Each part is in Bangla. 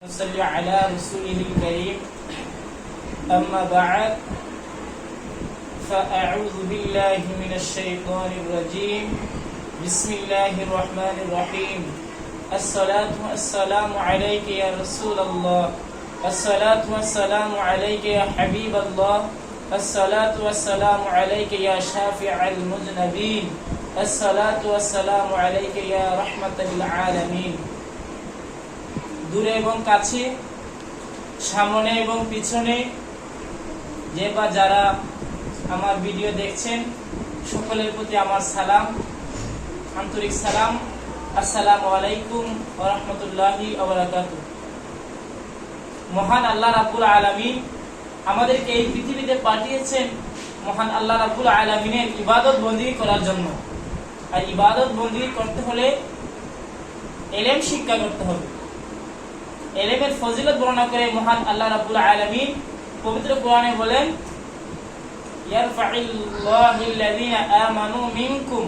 صل على رسوله الكريم أما بعد فأعوذ بالله من الشيطان الرجيم بسم الله الرحمن الرحيم الصلاة والسلام عليك يا رسول الله الصلاة والسلام عليك يا حبيب الله الصلاة والسلام عليك يا شافع المذنبين الصلاة والسلام عليك يا رحمة للعالمين দূরে এবং কাছে সামনে এবং পিছনে যে বা যারা আমার ভিডিও দেখছেন সকলের প্রতি আমার সালাম, আন্তরিক সালাম। আসসালামু আলাইকুম ওয়া রাহমাতুল্লাহি ওয়া বারাকাতুহু। মহান আল্লাহ রাব্বুল আলামিন আমাদেরকে এই পৃথিবীতে পাঠিয়েছেন মহান আল্লাহ রাব্বুল আলামিনের ইবাদত বন্দেগী করার জন্য। আর ইবাদত বন্দেগী করতে হলে ইলম শিক্ষা করতে হবে। ইলমের ফজিলত বর্ণনা করে মহান আল্লাহ রাব্বুল আলামিন পবিত্র কোরআনে বলেন, ইয়ারফাইল্লাহুল্লাযীনা আমানু মিনকুম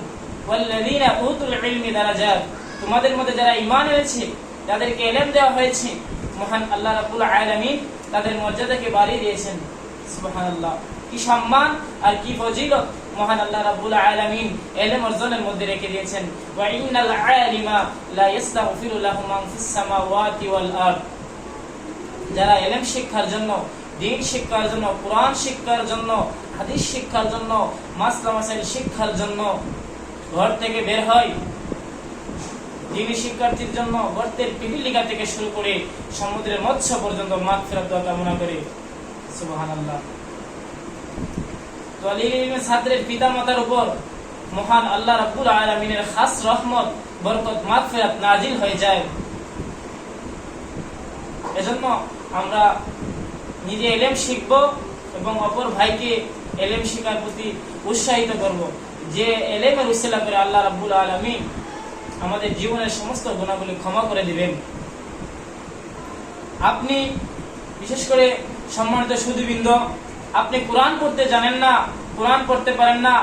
ওয়াল্লাযীনা উতুল ইলমি দারাজাত। তোমাদের মধ্যে যারা ঈমান এনেছে, যাদেরকে ইলম দেওয়া হয়েছে, মহান আল্লাহ রাব্বুল আলামিন তাদের মর্যাদাকে বাড়িয়ে দিয়েছেন। সুবহানাল্লাহ, কি সম্মান আর কি ফজিলত মহান আল্লাহ রাব্বুল আলামিন ইলম অর্জনের মধ্যে রেখে দিয়েছেন। ওয়া ইন্নাল আলিমা লা ইস্তাগফিরু লাহু মান ফিস সামাওয়াতি ওয়াল আরদ। যারা ইলম শিক্ষার জন্য, দ্বীন শিক্ষার জন্য, কোরআন শিক্ষার জন্য, হাদিস শিক্ষার জন্য, মাসলা মাসাইল শিক্ষার জন্য ঘর থেকে বের হয়, দ্বীনি শিক্ষার্থীর জন্য গর্তের পিপিলিকা থেকে শুরু করে সমুদ্রের মৎস্য পর্যন্ত মাগফিরাত দোয়া কামনা করে। সুবহানাল্লাহ। ছাত্রের পিতামাতার উপর মহান আল্লাহ রাব্বুল আলামিনের খাস রহমত, বরকত, মাগফিরাত নাজিল হয়ে যায়। এজন্য আমরা নিজে ইলম শিখব এবং অপর ভাইকে ইলম শেখার প্রতি উৎসাহিত করব, যে ইলমের উসিলা করে আল্লাহ রাব্বুল আলামিন আমাদের জীবনের সমস্ত গুনাহগুলি ক্ষমা করে দিবেন। আপনি বিশেষ করে সম্মানিত সুধীবৃন্দ, আপনি কোরআন পড়তে জানেন না, কোরআন পড়তে পারেন না,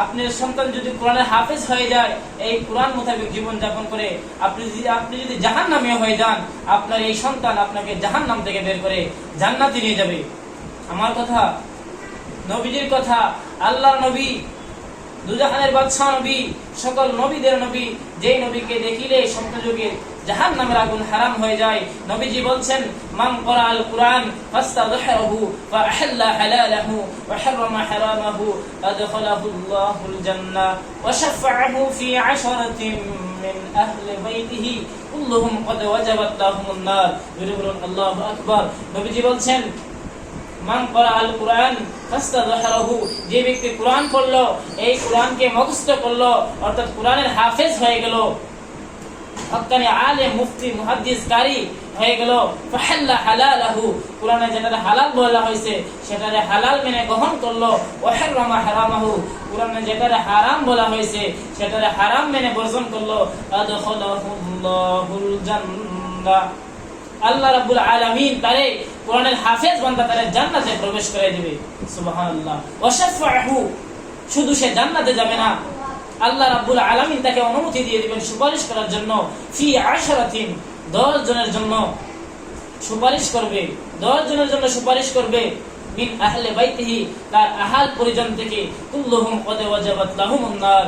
আপনার সন্তান যদি কোরআনের হাফেজ হয়ে যায়, এই কোরআন মোতাবেক জীবন যাপন করে, আপনি যদি জাহান্নামী হয়ে যান, আপনার এই সন্তান আপনাকে জাহান্নাম থেকে বের করে জান্নাতে নিয়ে যাবে। আমার কথা, নবীজির কথা, আল্লাহর নবী, দুজাহানের বাদশাহ নবী, সকল নবীদের নবী, যেই নবীকে দেখিলে সত্যযুগে জাহান্নামের আগুন হারাম হয়ে যায়। নবীজি বলছেন, মান ক্বরাআল কুরআন ফাস্তাযহারাহু ফাআহাল্লা হালালাহু ওয়া হারামা হারামাহু আদখালাহুল্লাহুল জান্নাহ ওয়া শাফাআহু ফি আশরাতিন মিন আহলি বাইতিহি কুল্লুহুম ক্বাদ ওয়াজাবাত লাহুমুন নার। বলুন আল্লাহু আকবার। নবীজি বলছেন, মান ক্বরাআল কুরআন ফাস্তাযহারাহু, যে ব্যক্তি কোরআন পড়লো, এই কোরআনকে মুখস্থ করলো, অর্থাৎ কোরআনের হাফেজ হয়ে গেল, হক্কানি আলেম, মুফতি, মুহাদ্দিস, কারি হয়ে গেল, ফাহাল্লা হালালাহু, কোরআনে যেটা হালাল বলা হয়েছে সেটারে হালাল মেনে গ্রহণ করলো, ওয়া হারামা হারামাহু, কোরআনে যেটা হারাম বলা হয়েছে সেটারে হারাম মেনে বর্জন করলো, আদখালাহুল্লাহুল জান্নাহ, আল্লাহ রাব্বুল আলামিন তারে কোরআনের হাফেজ বান্দা তারে জান্নাতে প্রবেশ করে দিবে। সুবহানাল্লাহ। ওয়া শাফাআহু, শুধু সে জান্নাতে যাবে না, আল্লাহ রাব্বুল আলামিন তাকে অনুমতি দিয়ে দিবেন সুপারিশ করার জন্য। ফি আশরাতিন, 10 জনের জন্য সুপারিশ করবে, 10 জনের জন্য সুপারিশ করবে। মিন আহলি বাইতিহি, তার আহাল পরিজন থেকে। কুল্লুহুম ক্বাদ ওয়াজাবাত লাহুমুন নার,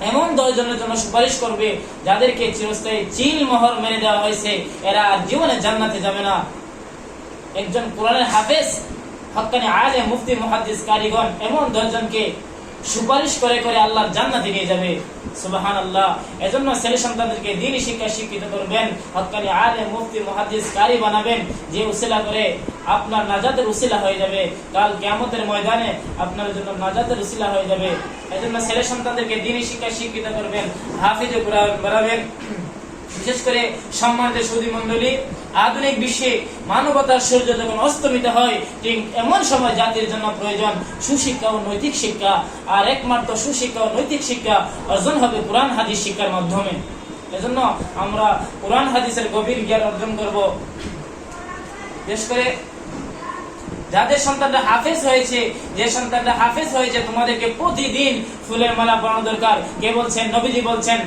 এমন 10 জনের জন্য সুপারিশ করবে যাদেরকে চিরস্থায়ী চিল মোহর মেরে দেওয়া হয়েছে, এরা আর জীবনে জান্নাতে যাবে না। একজন কোরআনের হাফেজ, হক্কানি আলেম, মুফতি, মুহাদ্দিস, কারিগণ, এমন 10 জনকে সুপারিশ করে করে আল্লাহর জান্নাতে নিয়ে যাবে। সুবহানাল্লাহ। এজন্য ছেলে সন্তানদেরকে দ্বীনি শিক্ষা শিক্ষিত করবেন, হক্কানি আলেম, মুফতি, মুহাদ্দিস, কারি বানাবেন, যে উসিলা করে আপনার নাজাতের উসিলা হয়ে যাবে, কাল কিয়ামতের ময়দানে আপনার জন্য নাজাতের উসিলা হয়ে যাবে। এজন্য ছেলে সন্তানদেরকে দ্বীনি শিক্ষা শিক্ষিত করবেন, হাফিজে কোরআন বানাবেন। বিশেষ করে সম্মানিত সুধী মণ্ডলী, আধুনিক বিশ্বে মানবতার সূর্য যখন অস্তমিত হয়, ঠিক এমন সময় জাতির জন্য প্রয়োজন সুশিক্ষা ও নৈতিক শিক্ষা। আর একমাত্র সুশিক্ষা ও নৈতিক শিক্ষা অর্জন হবে কোরআন হাদিস শিক্ষার মাধ্যমে। এজন্য আমরা কোরআন হাদিসের গভীর জ্ঞান অর্জন করব। বিশেষ করে যাদের সন্তানরা হাফেজ হয়েছে, যে সন্তানরা হাফেজ হয়েছে, তোমাদেরকে প্রতিদিন ফুলের মালা পরানো দরকার। কে বলছেন? নবীজি বলছেন,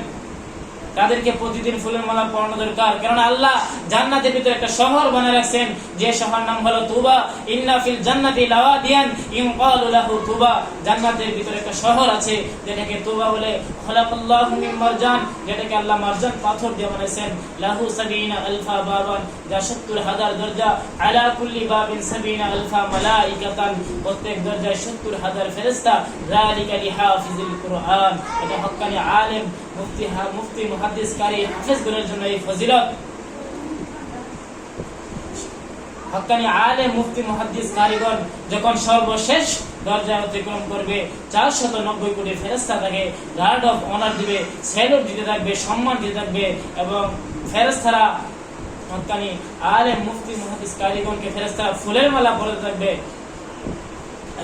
তাদেরকে প্রতিদিন ফুলের মালা পরানো দরকার। কারণ আল্লাহ জান্নাতের ভিতরে একটা শহর বানিয়ে রাখছেন, যে শহর নাম হলো তুবা। ইন্না ফিল জান্নাতি লাওয়াদিয়ান ইনকালু লাহু তুবা। জান্নাতের ভিতরে একটা শহর আছে যেটাকে তুবা বলে। খলাকাল্লাহু মিন মারজান, যেটাকে আল্লাহ মারজান পাথর দিয়ে বানাইছেন। লাহু সাবিনা আলফা বাবান, যা 70,000 দরজা। আলা কুল্লি বাবিন সাবিনা আলফা মালাইকাতান, প্রত্যেক দরজায় 70,000 ফেরেশতা। যালিকা লিহাফিজিল কুরআন, এটা হক্কানি আলেম মুফতি মুহাদ্দিস কারি হাফেজগুলোর জন্য এই ফজিলত। হক্কানি আলেম মুফতি মুহাদ্দিস কারিগণ যখন সর্বশেষ দরজা অতিক্রম করবে, 490 কোটি ফেরেশতা তাকে গার্ড অফ অনার দিবে, স্যালুট দিতে থাকবে, সম্মান দিতে থাকবে। এবং ফেরেশতারা হক্কানি আলেম মুফতি মুহাদ্দিস কারিগণকে ফেরেশতারা ফুলের মালা পরাতে থাকবে।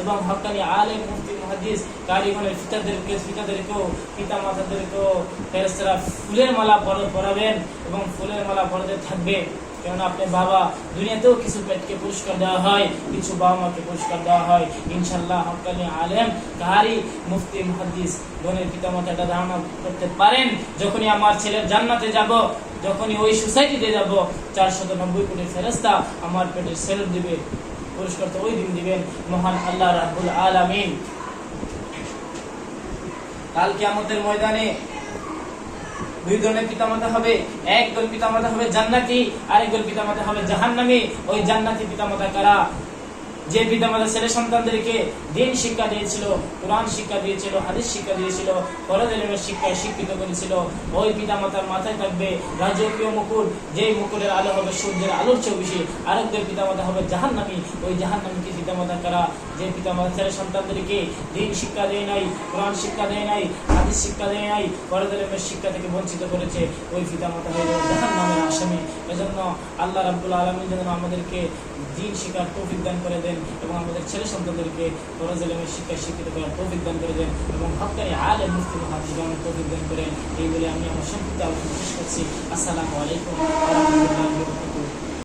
এবং হক্কানি আলেম মুফতি মুহাদ্দিস কারিগণের পিতাদেরকেও পিতামাতাদেরকেও ফেরেশতারা ফুলের মালা পরাবেন এবং ফুলের মালা পরাতে থাকবে। কারণ আপনার বাবা দুনিয়াতেও কিছু পেটকে পুরস্কার দেওয়া হয়, কিছু বাবা মাকে পুরস্কার দেওয়া হয়। ইনশাআল্লাহ হক্কানি আলেম কারি মুফতি মুহাদ্দিস গণের পিতামাতা এটা ধারণা করতে পারেন, যখনই আমার ছেলের জান্নাতে যাব, যখনই ওই সোসাইটিতে যাব, 490 কোটি ফেরেশতা আমার পেটে স্যালুট দিবে, পুরস্কার তো ওই দিন দিবেন মহান আল্লাহ রাব্বুল আলামিন। কাল কিয়ামতের ময়দানে দুই ধরনের পিতামাতা হবে। একদল পিতামাতা হবে জান্নাতি, আরেকদল পিতামাতা হবে জাহান্নামী। ওই জান্নাতি পিতামাতা কারা? যে পিতামাতা ছেলে সন্তানদেরকে দিন শিক্ষা দিয়েছিল, কোরআন শিক্ষা দিয়েছিল, হাদিস শিক্ষা দিয়েছিল, ফরজ ইলমের শিক্ষায় শিক্ষিত করেছিল, ওই পিতামাতার মাথায় থাকবে রাজকীয় মুকুট, যে মুকুটের আলো হবে সূর্যের আলোর চেয়ে বেশি। আরেকদের পিতামাতা হবে জাহান্নামী। ওই জাহান্নামী পিতামাতা কারা? যে পিতামাতা ছেলে সন্তানদেরকে দিন শিক্ষা দেয় নাই, কোরআন শিক্ষা দেয় নাই, হাদিস শিক্ষা দেয় নাই, ফরজ ইলমের শিক্ষা থেকে বঞ্চিত করেছে, ওই পিতামাতা হয়ে যাবে জাহান্নামের আসামি। এজন্য আল্লাহ রাব্বুল আলামিন যেন আমাদেরকে দিন শিক্ষার তৌফিক দান করে দেন এবং আমাদের ছেলে সন্তানদেরকে ফরজ ইলমের শিক্ষায় শিক্ষিত করার তৌফিক দান করে দেন এবং হক্কানি আলেম মুফতি মুহাদ্দিস গণের তৌফিক দান করেন। এই বলে আমি আমার সংক্ষিপ্ত আলোচনা শেষ করছি। আসসালামু আলাইকুম ওয়া রাহমাতুল্লাহি ওয়া বারাকাতুহু।